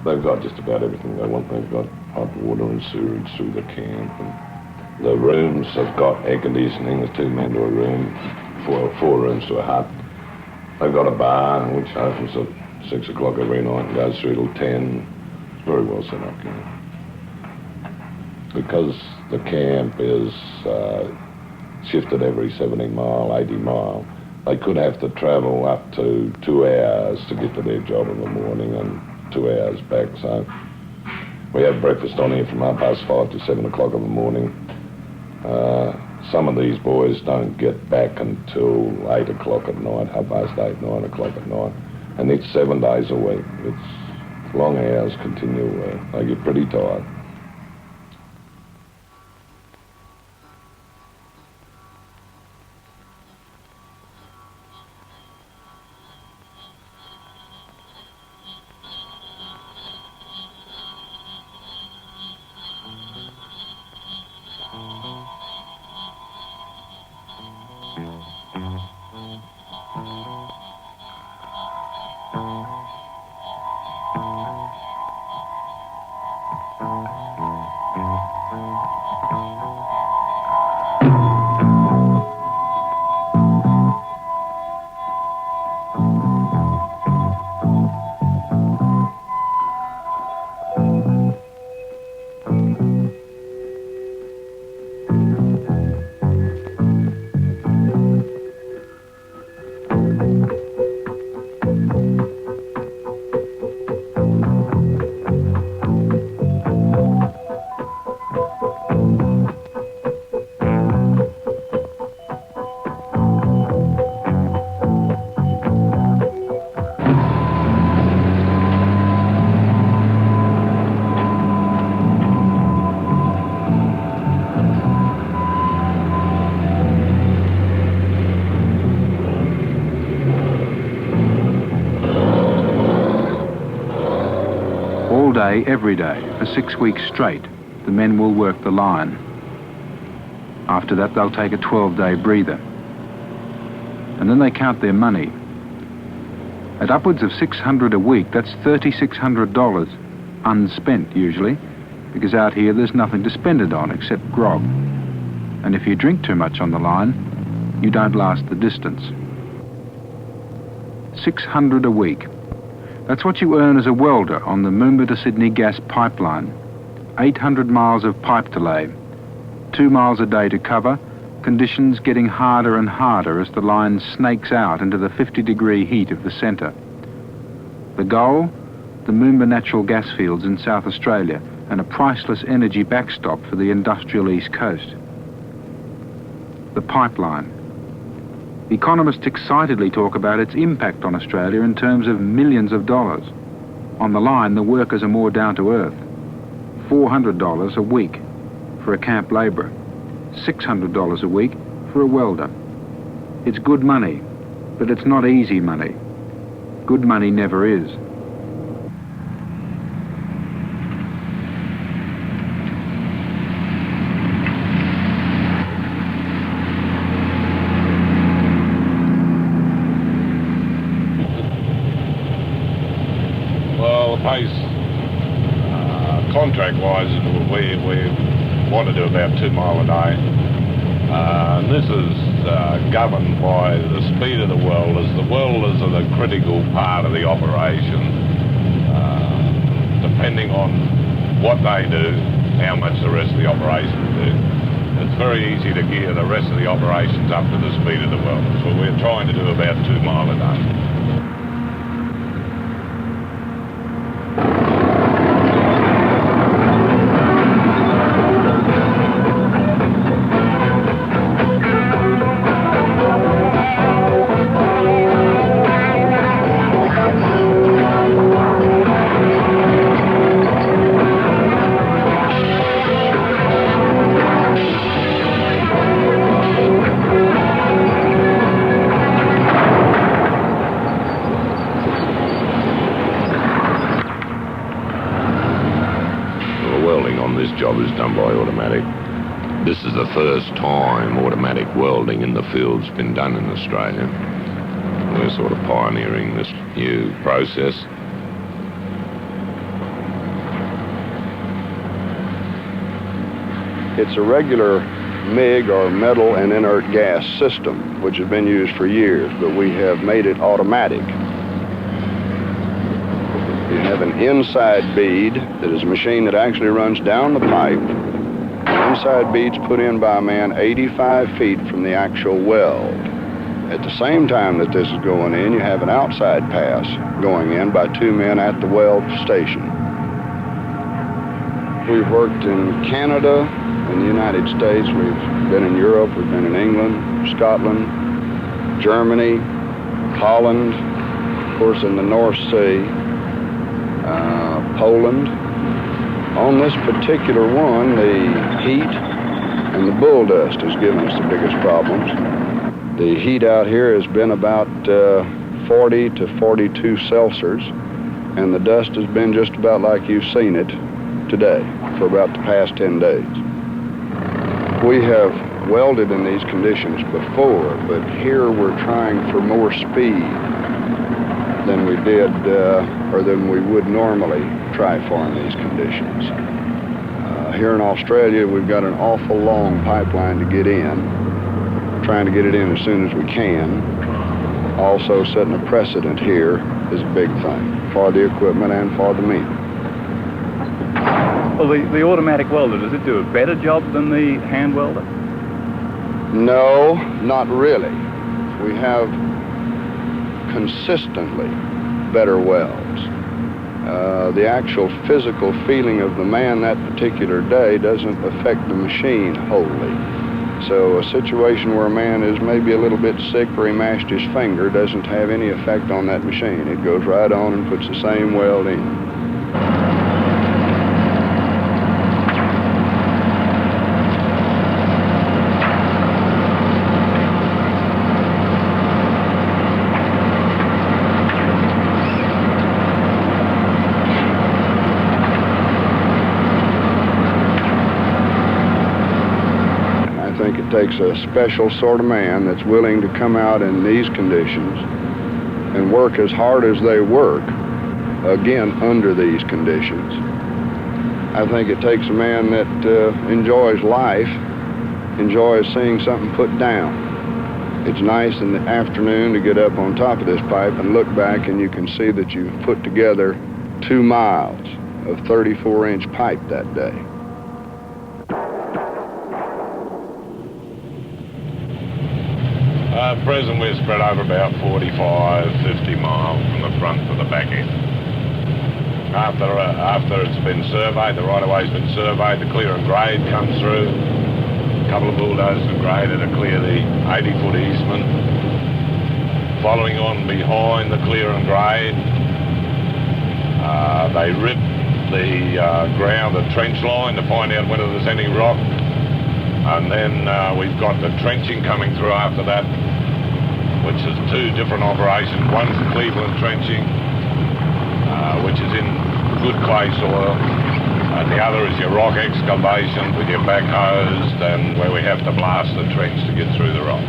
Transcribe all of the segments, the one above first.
they've got just about everything they want. They've got hot water and sewage through the camp. And the rooms have got air conditioning. There's 2 men to a room, four rooms to a hut. They've got a bar which opens at 6 o'clock every night and goes through till 10. It's very well set up, you know. Because the camp is shifted every 70 mile, 80 mile, they could have to travel up to 2 hours to get to their job in the morning and 2 hours back. So we have breakfast on here from 5:30 to 7 o'clock in the morning. Some of these boys don't get back until 8 o'clock at night, 8:30, 9 o'clock at night. And it's 7 days a week. It's long hours, continual work. They get pretty tired. Day, every day, for 6 weeks straight, the men will work the line. After that, they'll take a 12-day breather. And then they count their money. At upwards of $600 a week, that's $3,600 unspent usually, because out here there's nothing to spend it on except grog. And if you drink too much on the line, you don't last the distance. $600 a week. That's what you earn as a welder on the Mumba to Sydney gas pipeline. 800 miles of pipe to lay, 2 miles a day to cover, conditions getting harder and harder as the line snakes out into the 50-degree heat of the centre. The goal? The Mumba natural gas fields in South Australia and a priceless energy backstop for the industrial East Coast. The pipeline. Economists excitedly talk about its impact on Australia in terms of millions of dollars. On the line, the workers are more down to earth. $400 a week for a camp labourer, $600 a week for a welder. It's good money, but it's not easy money. Good money never is. Contract-wise, we want to do about 2 mile a day. And this is governed by the speed of the welders. The welders are the critical part of the operation. Depending on what they do, how much the rest of the operation do. It's very easy to gear the rest of the operations up to the speed of the welders. So we're trying to do about 2 mile a day. Job is done by automatic. This is the first time automatic welding in the field's been done in Australia. We're sort of pioneering this new process. It's a regular MIG, or metal and inert gas system, which has been used for years, but we have made it automatic. You have an inside bead that is a machine that actually runs down the pipe. The inside bead's put in by a man 85 feet from the actual weld. At the same time that this is going in, you have an outside pass going in by 2 men at the weld station. We've worked in Canada, in the United States, we've been in Europe, we've been in England, Scotland, Germany, Holland, of course in the North Sea, Poland. On this particular one, the heat and the bull dust has given us the biggest problems. The heat out here has been about 40 to 42 Celsius, and the dust has been just about like you've seen it today for about the past 10 days. We have welded in these conditions before, but here we're trying for more speed than we did, or than we would normally try for in these conditions. Here in Australia, we've got an awful long pipeline to get in. Trying to get it in as soon as we can. Also, setting a precedent here is a big thing for the equipment and for the men. Well, the automatic welder, does it do a better job than the hand welder? No, not really. We have consistently better welds. The actual physical feeling of the man that particular day doesn't affect the machine wholly. So a situation where a man is maybe a little bit sick or he mashed his finger doesn't have any effect on that machine. It goes right on and puts the same weld in. It takes a special sort of man that's willing to come out in these conditions and work as hard as they work, again, under these conditions. I think it takes a man that enjoys life, enjoys seeing something put down. It's nice in the afternoon to get up on top of this pipe and look back, and you can see that you've put together 2 miles of 34-inch pipe that day. Present, we're spread over about 45, 50 miles from the front to the back end. After it's been surveyed, the right-of-way's been surveyed, the clear and grade comes through. A couple of bulldozers and grader to clear the 80-foot easement. Following on behind the clear and grade, they rip the ground, the trench line, to find out whether there's any rock. And then we've got the trenching coming through after that, which is 2 different operations. One's the Cleveland trenching, which is in good clay soil, and the other is your rock excavation with your backhoes, and where we have to blast the trench to get through the rock.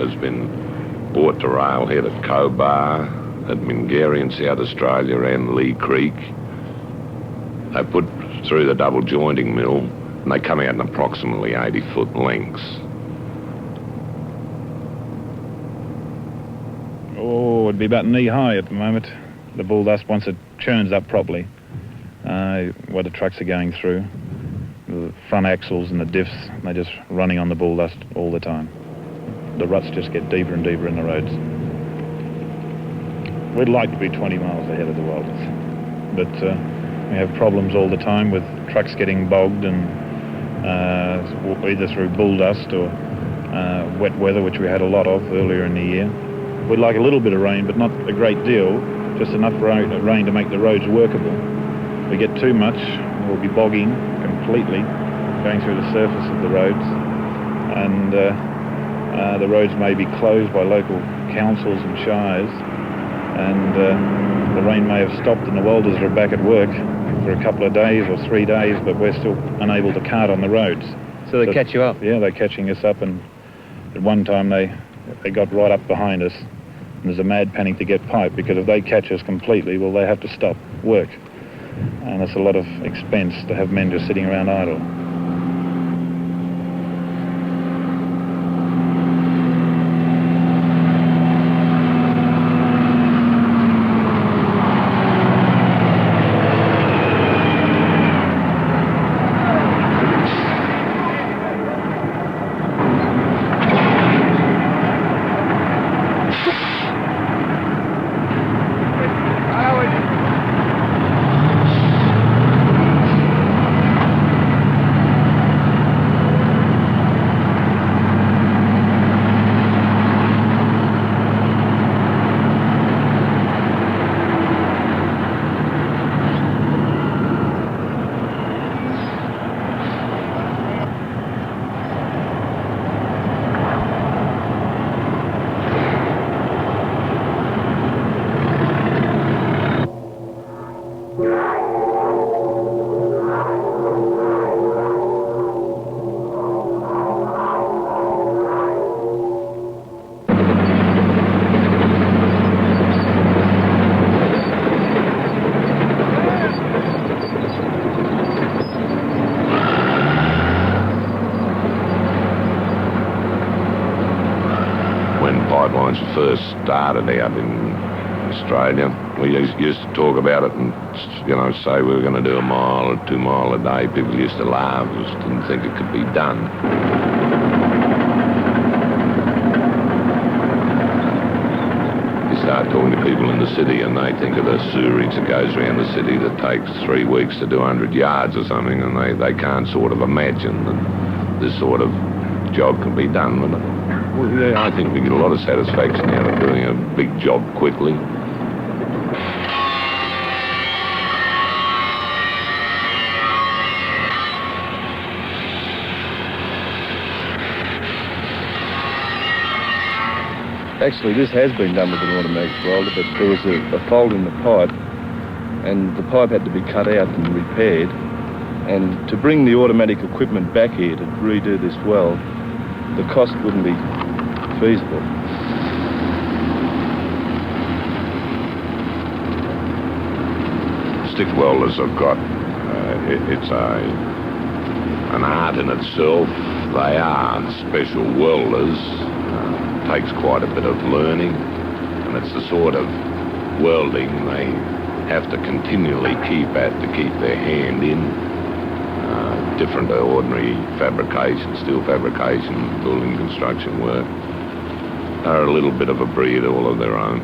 has been brought to railhead at Cobar, at Mingary in South Australia and Lee Creek. They put through the double jointing mill and they come out in approximately 80-foot lengths. Oh, it'd be about knee high at the moment, the bull dust, once it churns up properly, where the trucks are going through. The front axles and the diffs, they're just running on the bull dust all the time. The ruts just get deeper and deeper in the roads. We'd like to be 20 miles ahead of the welders, but we have problems all the time with trucks getting bogged, and either through bull dust or wet weather, which we had a lot of earlier in the year. We'd like a little bit of rain, but not a great deal, just enough rain to make the roads workable. If we get too much, we'll be bogging completely, going through the surface of the roads, and the roads may be closed by local councils and shires, and the rain may have stopped and the welders are back at work for a couple of days or 3 days, but we're still unable to cart on the roads. So they catch you up? Yeah, they're catching us up, and at one time they got right up behind us, and there's a mad panic to get pipe, because if they catch us completely, well, they have to stop work, and it's a lot of expense to have men just sitting around idle. Pipelines first started out in Australia, we used to talk about it and, say we were going to do 1 mile or 2 mile a day. People used to laugh, just didn't think it could be done. You start talking to people in the city and they think of the sewerage that goes around the city that takes 3 weeks to do 100 yards or something, and they can't sort of imagine that this sort of job can be done with it. Well, yeah, I think we get a lot of satisfaction out of doing a big job quickly. Actually, this has been done with an automatic welder, but there was a fault in the pipe, and the pipe had to be cut out and repaired. And to bring the automatic equipment back here to redo this weld, the cost wouldn't be feasible. Stick welders have got, it's an art in itself. They are special welders. Takes quite a bit of learning, and it's the sort of welding they have to continually keep at to keep their hand in. Different to ordinary fabrication, steel fabrication, building construction work. They're a little bit of a breed all of their own.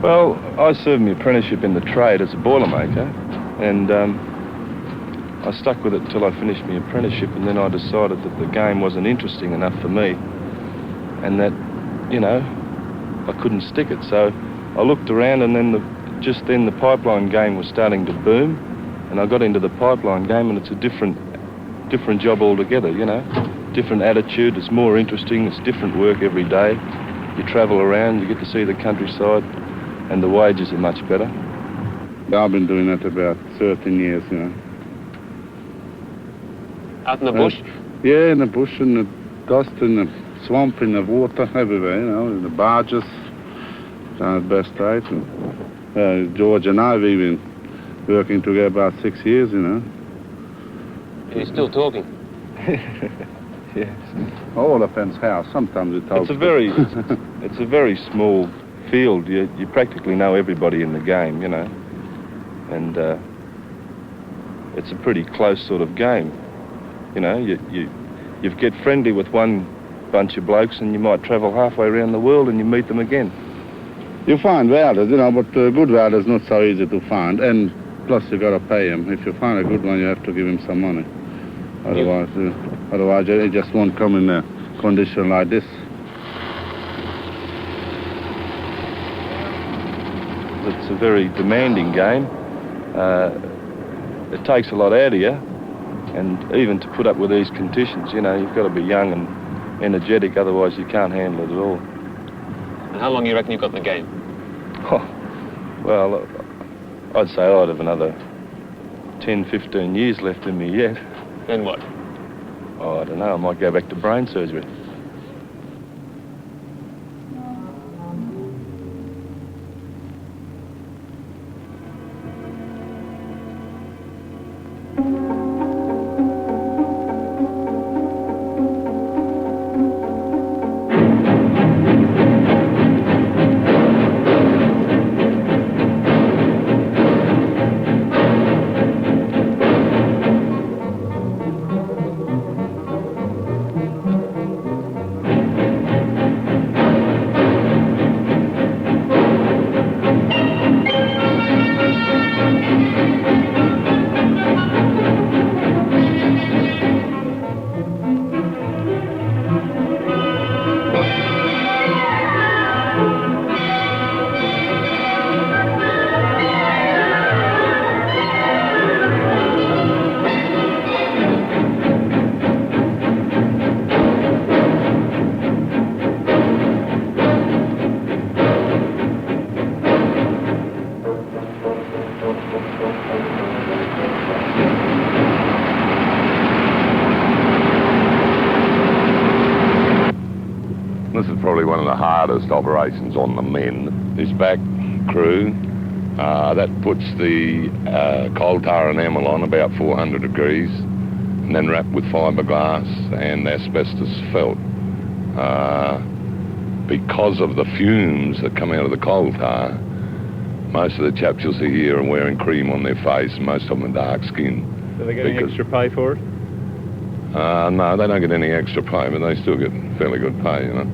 Well, I served my apprenticeship in the trade as a boilermaker, and I stuck with it until I finished my apprenticeship, and then I decided that the game wasn't interesting enough for me, and that, I couldn't stick it. So I looked around, and then just then the pipeline game was starting to boom, and I got into the pipeline game, and it's a different job altogether, different attitude. It's more interesting. It's different work every day. You travel around, you get to see the countryside, and the wages are much better. I've been doing that about 13 years, Out in the bush? Yeah, in the bush, in the dust, in the swamp in the water everywhere, you know, the barges, done it best right. And, George and I, we've been working together about 6 years, you know. You're still talking? Yes. All depends how. Sometimes we talk. It's a very small field. You practically know everybody in the game, you know, and it's a pretty close sort of game. You know, you get friendly with one bunch of blokes and you might travel halfway around the world and you meet them again. You find welders, you know, but good welders not so easy to find, and plus you got to pay him. If you find a good one, you have to give him some money. Otherwise, he just won't come in a condition like this. It's a very demanding game. It takes a lot out of you, and even to put up with these conditions, you know, you've got to be young and energetic, otherwise you can't handle it at all. And how long do you reckon you've got in the game? Oh, well, I'd say I'd have another 10, 15 years left in me yet. Then what? Oh, I don't know, I might go back to brain surgery. This is probably one of the hardest operations on the men. This back crew, that puts the coal tar enamel on about 400 degrees and then wrapped with fiberglass and asbestos felt. Because of the fumes that come out of the coal tar, most of the chaps you'll see here are wearing cream on their face, most of them are dark skinned. Do they get any extra pay for it? No, they don't get any extra pay, but they still get fairly good pay, you know.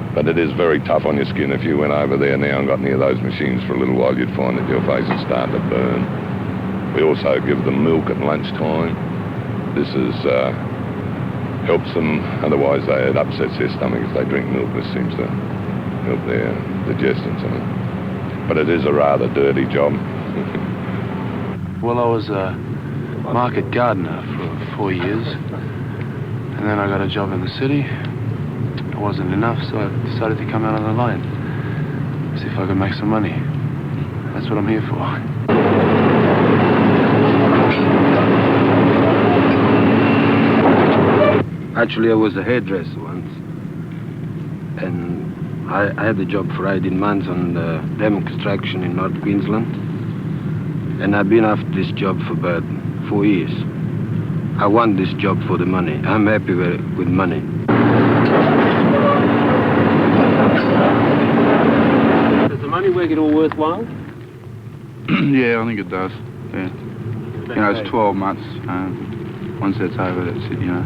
But it is very tough on your skin. If you went over there now and got near those machines for a little while, you'd find that your face would start to burn. We also give them milk at lunchtime. This helps them, otherwise it upsets their stomach if they drink milk. This seems to help their digestion. But it is a rather dirty job. Well, I was a market gardener for 4 years, and then I got a job in the city. It wasn't enough, so I decided to come out on the line, see if I could make some money. That's what I'm here for. Actually, I was a hairdresser once, and I had a job for 18 months on the dam construction in North Queensland, and I've been after this job for about 4 years. I want this job for the money. I'm happy with money. Does the money work it all worthwhile? Yeah, I think it does. Yeah. You know, it's 12 months. Once that's over, that's it, you know.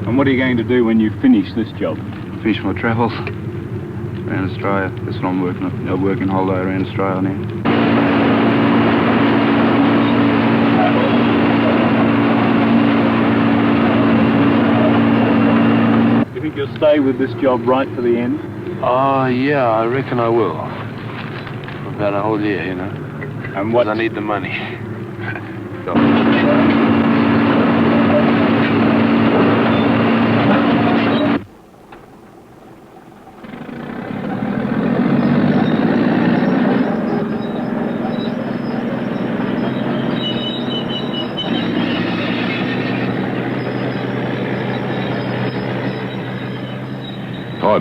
And what are you going to do when you finish this job? Finish my travels around Australia. That's what I'm working on. I'm working holiday around Australia now. Do you think you'll stay with this job right to the end? Yeah, I reckon I will. For about a whole year, you know. And what? I need the money.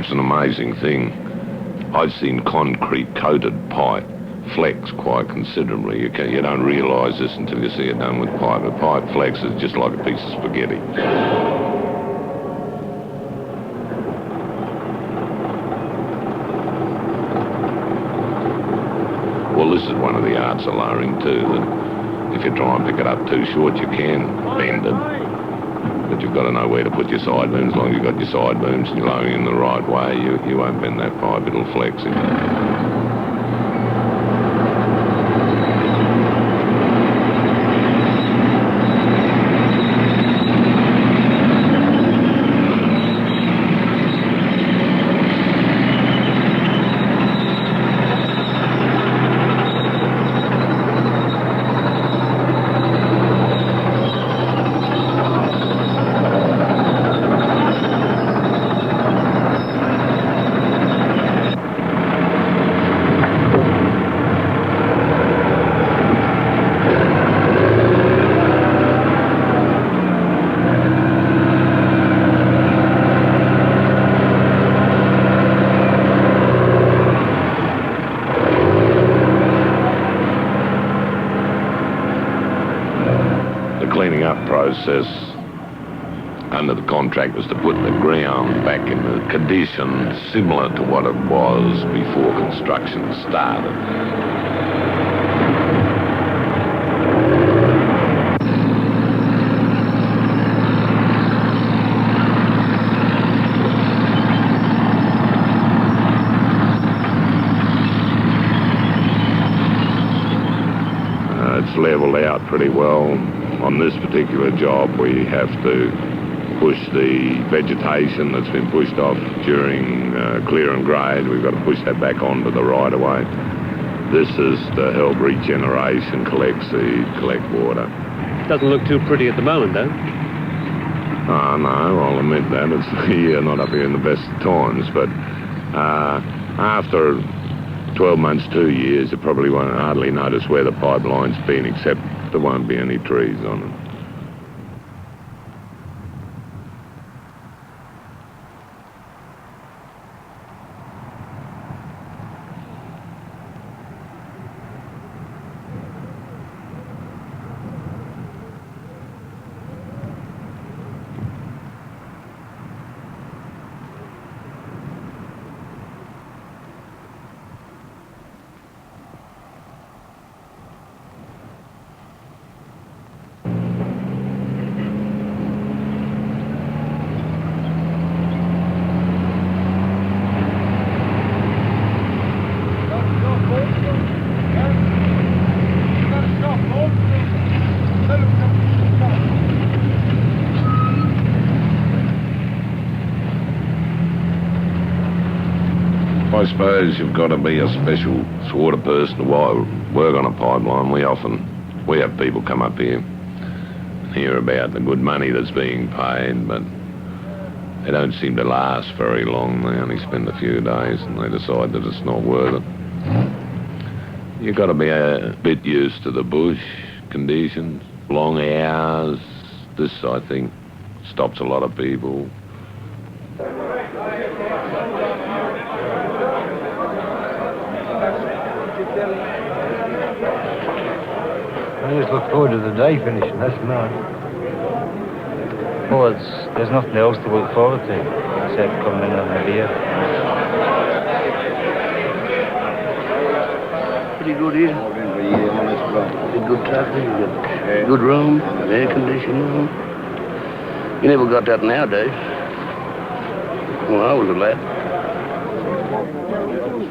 pipe's an amazing thing. I've seen concrete coated pipe flex quite considerably. You don't realise this until you see it done with pipe. A pipe flexes just like a piece of spaghetti. Well, this is one of the arts of lowering too, that if you try and pick it up too short, you can bend it. But you've got to know where to put your side booms. As long as you've got your side booms and you're lowering in the right way, you won't bend that pipe, it'll flex it. Cleaning up process under the contract was to put the ground back in the condition similar to what it was before construction started. It's leveled out pretty well. On this particular job, we have to push the vegetation that's been pushed off during clear and grade. We've got to push that back onto the right-of-way. This is to help regeneration, collect water. Doesn't look too pretty at the moment, though. Oh, no, I'll admit that. It's not up here in the best times, but after 12 months, 2 years, you probably won't hardly notice where the pipeline's been, except there won't be any trees on it. I suppose you've got to be a special sort of person to work on a pipeline. We have people come up here and hear about the good money that's being paid, but they don't seem to last very long. They only spend a few days and they decide that it's not worth it. You've got to be a bit used to the bush conditions, long hours. This, I think, stops a lot of people. I just look forward to the day finishing, that's nice. Well, there's nothing else to look forward to except coming in and having a beer. Pretty good here. Good traffic, good room, air conditioning room. You never got that nowadays. Well, I was a lad.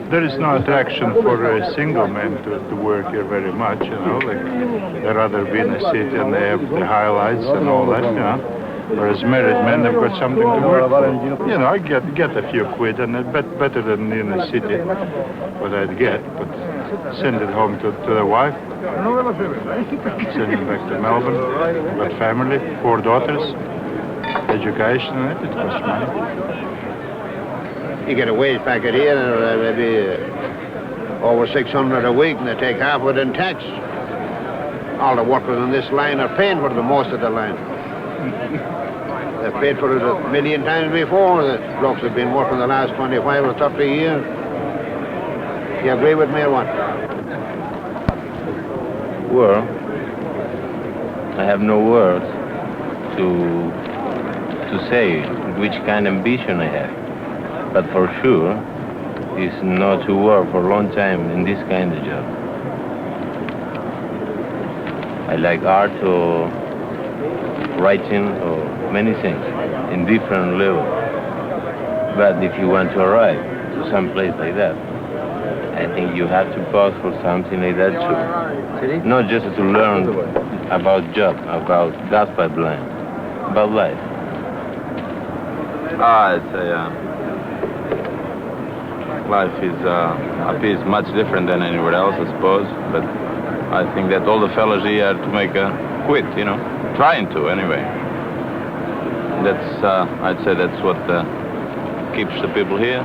There is no attraction for a single man to work here very much, you know, like they rather be in a city and they have the highlights and all that, you know. Whereas married men, they've got something to work for. You know, I get a few quid and better than in the city, what I'd get, but send it home to the wife, send it back to Melbourne, got family, 4 daughters, education, and it costs money. You get a wage packet here, maybe over 600 a week, and they take half of it in tax. All the workers on this line are paying for the most of the line. They've paid for it a million times before. The blokes have been working the last 25 or 30 years. You agree with me or what? Well, I have no words to say which kind of ambition I have. But for sure, it's not to work for a long time in this kind of job. I like art or writing or many things in different levels. But if you want to arrive to some place like that, I think you have to pass for something like that too. Not just to learn about job, about gas pipeline, about life. I'd say life appears much different than anywhere else, I suppose. But I think that all the fellas here are to make a quit, you know, trying to anyway. That's I'd say that's what keeps the people here.